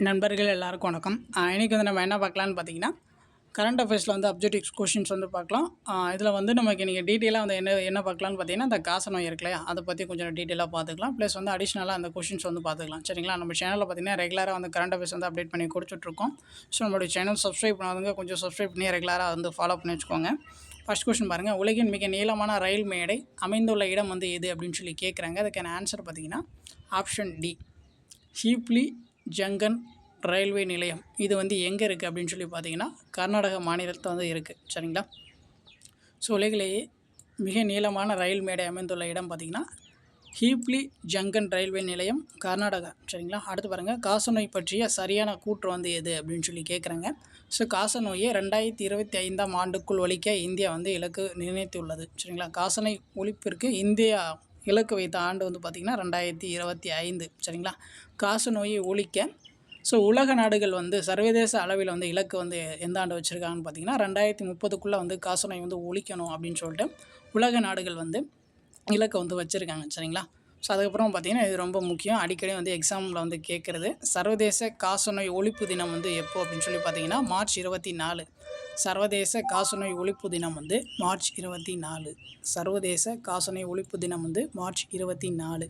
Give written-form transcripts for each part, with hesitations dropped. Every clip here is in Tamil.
நண்பர்கள் எல்லாருக்கும் வணக்கம். இன்றைக்கி வந்து நம்ம என்ன பார்க்கலான்னு பார்த்தீங்கன்னா, கரண்ட் அஃபேர்ஸில் வந்து அப்ஜெக்டிவ் கொஷின்ஸ் வந்து பார்க்கலாம். இதில் வந்து நமக்கு இன்றைக்கி டீட்டெயிலாக வந்து என்ன என்ன பார்க்கலான்னு பார்த்தீங்கன்னா, இந்த காசநோய் இருக்கு இல்லையா, அதை பற்றி கொஞ்சம் டீட்டெயிலாக பார்த்துக்கலாம். ப்ளஸ் வந்து அடிஷ்னலாக அந்த கொஷின்ஸ் வந்து பார்த்துக்கலாம். சரிங்களா? நம்ம சேனலில் பார்த்தீங்கன்னா ரெகுலராக வந்து கரண்ட் அஃபேர்ஸ் வந்து அப்டேட் பண்ணி கொடுத்துட்ருக்கோம். ஸோ நம்மளுடைய சேனல் சப்ஸ்கிரைப் பண்ணாதவங்க கொஞ்சம் சப்ஸ்கிரைப் பண்ணி ரெகுலராக வந்து ஃபாலோ பண்ணி வச்சுக்கோங்க. ஃபர்ஸ்ட் கொஸ்டின் பாருங்கள், உலகின் மிக நீளமான ரயில் மேடை அமைந்துள்ள இடம் வந்து எது அப்படின்னு சொல்லி கேட்குறாங்க. அதுக்கான ஆன்சர் பார்த்தீங்கன்னா ஆப்ஷன் டி, ஹீப்லி ஜங்கன் ரயில்வே நிலையம். இது வந்து எங்கே இருக்குது அப்படின்னு சொல்லி பார்த்தீங்கன்னா கர்நாடக மாநிலத்தில் வந்து இருக்குது. சரிங்களா? ஸோ உலகிலேயே மிக நீளமான ரயில் மேடை அமைந்துள்ள இடம் பார்த்திங்கன்னா ஹீப்லி ஜங்கன் ரயில்வே நிலையம், கர்நாடகா. சரிங்களா? அடுத்து பாருங்கள், காசநோய் பற்றிய சரியான கூற்று வந்து எது அப்படின்னு சொல்லி கேட்குறாங்க. ஸோ காசநோயை 2025ஆம் ஆண்டுக்குள் ஒழிக்க இந்தியா வந்து இலக்கு நிர்ணயித்துள்ளது. சரிங்களா? காசநோய் ஒழிப்பிற்கு இந்தியா இலக்கு வைத்த ஆண்டு வந்து பார்த்திங்கன்னா 2025. சரிங்களா? காசநோயை ஒழிக்க ஸோ உலக நாடுகள் வந்து சர்வதேச அளவில் வந்து இலக்கு வந்து எந்த ஆண்டு வச்சுருக்காங்கன்னு பார்த்தீங்கன்னா 2030க்குள்ளே வந்து காசநோய் வந்து ஒழிக்கணும் அப்படின்னு சொல்லிட்டு உலக நாடுகள் வந்து இலக்கை வந்து வச்சுருக்காங்க. சரிங்களா? ஸோ அதுக்கப்புறம் பார்த்திங்கன்னா இது ரொம்ப முக்கியம், அடிக்கடி வந்து எக்ஸாமில் வந்து கேட்குறது, சர்வதேச காசநோய் ஒழிப்பு தினம் வந்து எப்போ அப்படின்னு சொல்லி பார்த்தீங்கன்னா மார்ச் 24. சர்வதேச காசநோய் ஒழிப்பு தினம் வந்து மார்ச் 24. சர்வதேச காசநோய் ஒழிப்பு தினம் வந்து மார்ச் 24.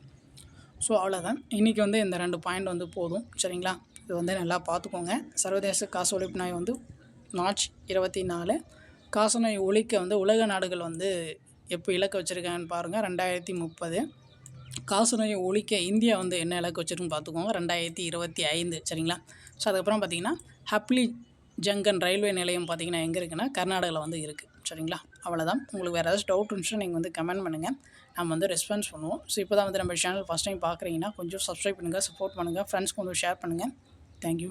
ஸோ அவ்வளோதான். இன்றைக்கி வந்து இந்த 2 பாயிண்ட் வந்து போதும். சரிங்களா? இது வந்து நல்லா பார்த்துக்கோங்க. சர்வதேச காச ஒழிப்பு நாள் வந்து மார்ச் 24. காசநோய் ஒழிக்க வந்து உலக நாடுகள் வந்து எப்போ இலக்கு வச்சுருக்காங்கன்னு பாருங்கள், 2030. காசநோயை ஒழிக்க இந்தியா வந்து என்ன இலக்கு வச்சுருக்குன்னு பார்த்துக்கோங்க, 2025. சரிங்களா? ஸோ அதுக்கப்புறம் பார்த்திங்கன்னா ஹப்லி ஜங்கன் ரயில்வே நிலையம் பார்த்திங்கன்னா எங்கே இருக்குன்னா கர்நாடகாவில் வந்து இருக்குது. சரிங்களா? அவ்வளோதான். உங்களுக்கு வேறு ஏதாச்சும் டவுட் இருந்துச்சுன்னா நீங்கள் வந்து கமெண்ட் பண்ணுங்கள், நம்ம வந்து ரெஸ்பான்ஸ் பண்ணுவோம். ஸோ இப்போ தான் வந்து நம்ம சேனல் ஃபஸ்ட் டைம் பார்க்குறீங்கன்னா கொஞ்சம் சப்ஸ்கிரைப் பண்ணுங்கள், சப்போர்ட் பண்ணுங்கள், ஃப்ரெண்ட்ஸ்க்கு வந்து ஷேர் பண்ணுங்கள். Thank you.